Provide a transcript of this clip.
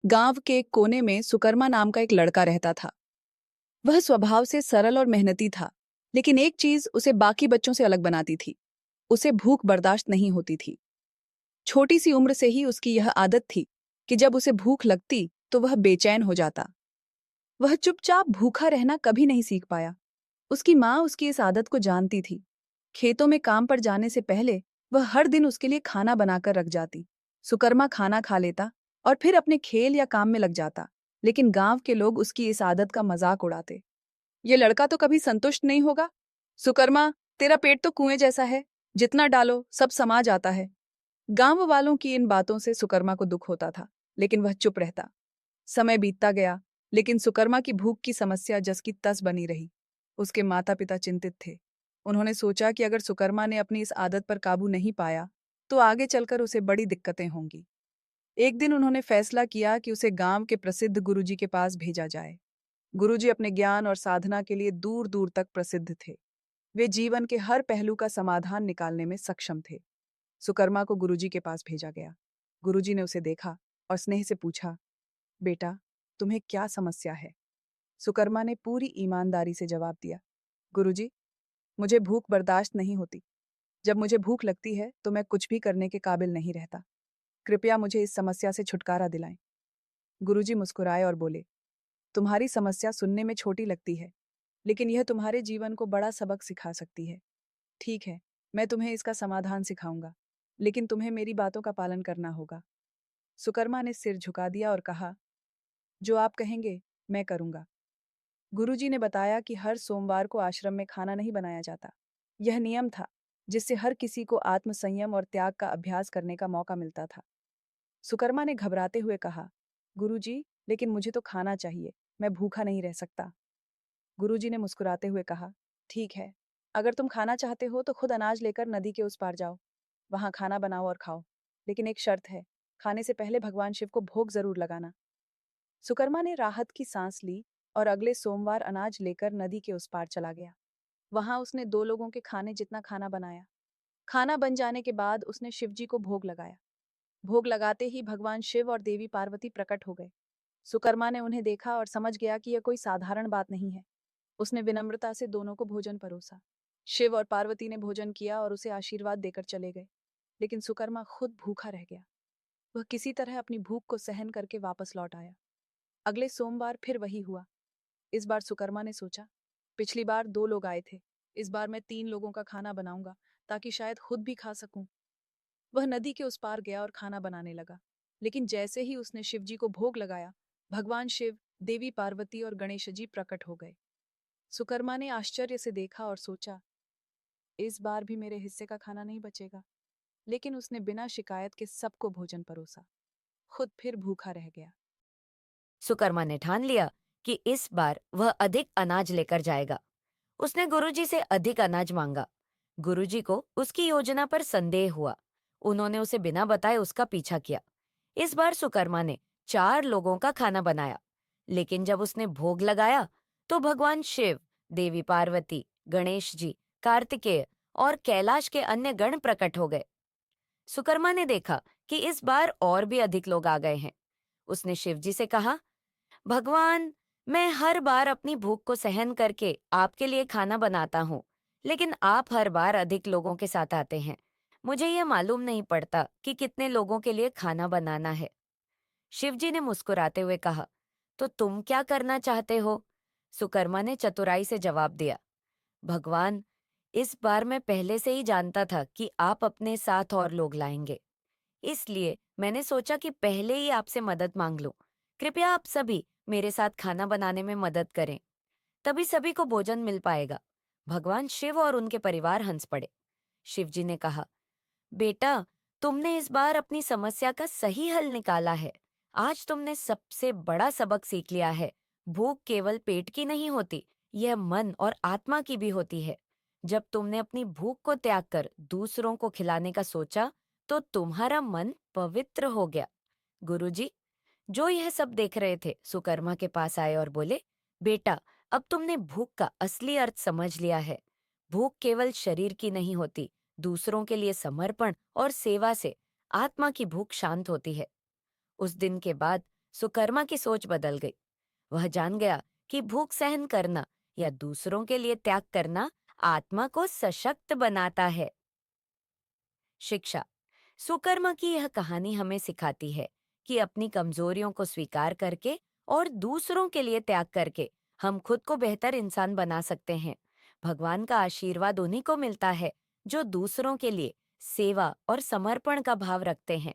गांव के एक कोने में सुकर्मा नाम का एक लड़का रहता था। वह स्वभाव से सरल और मेहनती था, लेकिन एक चीज उसे बाकी बच्चों से अलग बनाती थी। उसे भूख बर्दाश्त नहीं होती थी। छोटी सी उम्र से ही उसकी यह आदत थी कि जब उसे भूख लगती तो वह बेचैन हो जाता। वह चुपचाप भूखा रहना कभी नहीं सीख पाया। उसकी माँ उसकी इस आदत को जानती थी। खेतों में काम पर जाने से पहले वह हर दिन उसके लिए खाना बनाकर रख जाती। सुकर्मा खाना खा लेता और फिर अपने खेल या काम में लग जाता। लेकिन गांव के लोग उसकी इस आदत का मजाक उड़ाते। ये लड़का तो कभी संतुष्ट नहीं होगा। सुकर्मा, तेरा पेट तो कुएं जैसा है, जितना डालो सब समा जाता है। गांव वालों की इन बातों से सुकर्मा को दुख होता था, लेकिन वह चुप रहता। समय बीतता गया, लेकिन सुकर्मा की भूख की समस्या जस की तस बनी रही। उसके माता पिता चिंतित थे। उन्होंने सोचा कि अगर सुकर्मा ने अपनी इस आदत पर काबू नहीं पाया तो आगे चलकर उसे बड़ी दिक्कतें होंगी। एक दिन उन्होंने फैसला किया कि उसे गांव के प्रसिद्ध गुरुजी के पास भेजा जाए। गुरुजी अपने ज्ञान और साधना के लिए दूर दूर तक प्रसिद्ध थे। वे जीवन के हर पहलू का समाधान निकालने में सक्षम थे। सुकर्मा को गुरुजी के पास भेजा गया। गुरुजी ने उसे देखा और स्नेह से पूछा, बेटा, तुम्हें क्या समस्या है? सुकर्मा ने पूरी ईमानदारी से जवाब दिया, गुरुजी, मुझे भूख बर्दाश्त नहीं होती। जब मुझे भूख लगती है तो मैं कुछ भी करने के काबिल नहीं रहता। कृपया मुझे इस समस्या से छुटकारा दिलाएं। गुरुजी मुस्कुराए और बोले, तुम्हारी समस्या सुनने में छोटी लगती है, लेकिन यह तुम्हारे जीवन को बड़ा सबक सिखा सकती है। ठीक है, मैं तुम्हें इसका समाधान सिखाऊंगा, लेकिन तुम्हें मेरी बातों का पालन करना होगा। सुकर्मा ने सिर झुका दिया और कहा, जो आप कहेंगे मैं करूंगा। गुरुजी ने बताया कि हर सोमवार को आश्रम में खाना नहीं बनाया जाता। यह नियम था जिससे हर किसी को आत्मसंयम और त्याग का अभ्यास करने का मौका मिलता था। सुकर्मा ने घबराते हुए कहा, गुरुजी, लेकिन मुझे तो खाना चाहिए, मैं भूखा नहीं रह सकता। गुरुजी ने मुस्कुराते हुए कहा, ठीक है, अगर तुम खाना चाहते हो तो खुद अनाज लेकर नदी के उस पार जाओ। वहां खाना बनाओ और खाओ। लेकिन एक शर्त है, खाने से पहले भगवान शिव को भोग जरूर लगाना। सुकर्मा ने राहत की सांस ली और अगले सोमवार अनाज लेकर नदी के उस पार चला गया। वहां उसने 2 लोगों के खाने जितना खाना बनाया। खाना बन जाने के बाद उसने शिवजी को भोग लगाया। भोग लगाते ही भगवान शिव और देवी पार्वती प्रकट हो गए। सुकर्मा ने उन्हें देखा और समझ गया कि यह कोई साधारण बात नहीं है। उसने विनम्रता से दोनों को भोजन परोसा। शिव और पार्वती ने भोजन किया और उसे आशीर्वाद देकर चले गए। लेकिन सुकर्मा खुद भूखा रह गया। वह किसी तरह अपनी भूख को सहन करके वापस लौट आया। अगले सोमवार फिर वही हुआ। इस बार सुकर्मा ने सोचा, पिछली बार 2 लोग आए थे, इस बार मैं 3 लोगों का खाना बनाऊंगा ताकि शायद खुद भी खा सकूं। वह नदी के उस पार गया और खाना बनाने लगा। लेकिन जैसे ही उसने शिवजी को भोग लगाया, भगवान शिव, देवी पार्वती और गणेश जी प्रकट हो गए। सुकर्मा ने आश्चर्य से देखा और सोचा, इस बार भी मेरे हिस्से का खाना नहीं बचेगा। लेकिन उसने बिना शिकायत के सबको भोजन परोसा। खुद फिर भूखा रह गया। सुकर्मा ने ठान लिया कि इस बार वह अधिक अनाज लेकर जाएगा। उसने गुरुजी से अधिक अनाज मांगा। गुरुजी को उसकी योजना पर संदेह हुआ। उन्होंने उसे बिना बताए उसका पीछा किया। इस बार सुकर्मा ने 4 लोगों का खाना बनाया। लेकिन जब उसने भोग लगाया तो भगवान शिव, देवी पार्वती, गणेश जी, कार्तिकेय और कैलाश के अन्य गण प्रकट हो गए। सुकर्मा ने देखा कि इस बार और भी अधिक लोग आ गए हैं। उसने शिवजी से कहा, भगवान, मैं हर बार अपनी भूख को सहन करके आपके लिए खाना बनाता हूँ, लेकिन आप हर बार अधिक लोगों के साथ आते हैं। मुझे यह मालूम नहीं पड़ता कि कितने लोगों के लिए खाना बनाना है। शिवजी ने मुस्कुराते हुए कहा, तो तुम क्या करना चाहते हो? सुकर्मा ने चतुराई से जवाब दिया, भगवान, इस बार मैं पहले से ही जानता था कि आप अपने साथ और लोग लाएंगे। इसलिए मैंने सोचा कि पहले ही आपसे मदद मांग लूं। कृपया आप सभी मेरे साथ खाना बनाने में मदद करें, तभी सभी को भोजन मिल पाएगा। भगवान शिव और उनके परिवार हंस पड़े। शिवजी ने कहा, बेटा, तुमने इस बार अपनी समस्या का सही हल निकाला है। आज तुमने सबसे बड़ा सबक सीख लिया है। भूख केवल पेट की नहीं होती, यह मन और आत्मा की भी होती है। जब तुमने अपनी भूख को त्याग कर दूसरों को खिलाने का सोचा, तो तुम्हारा मन पवित्र हो गया। गुरुजी, जो यह सब देख रहे थे, सुकर्मा के पास आए और बोले, बेटा, अब तुमने भूख का असली अर्थ समझ लिया है। भूख केवल शरीर की नहीं होती, दूसरों के लिए समर्पण और सेवा से आत्मा की भूख शांत होती है। उस दिन के बाद सुकर्मा की सोच बदल गई। वह जान गया कि भूख सहन करना या दूसरों के लिए त्याग करना आत्मा को सशक्त बनाता है। शिक्षा। सुकर्मा की यह कहानी हमें सिखाती है कि अपनी कमजोरियों को स्वीकार करके और दूसरों के लिए त्याग करके हम खुद को बेहतर इंसान बना सकते हैं। भगवान का आशीर्वाद उन्हीं को मिलता है जो दूसरों के लिए सेवा और समर्पण का भाव रखते हैं।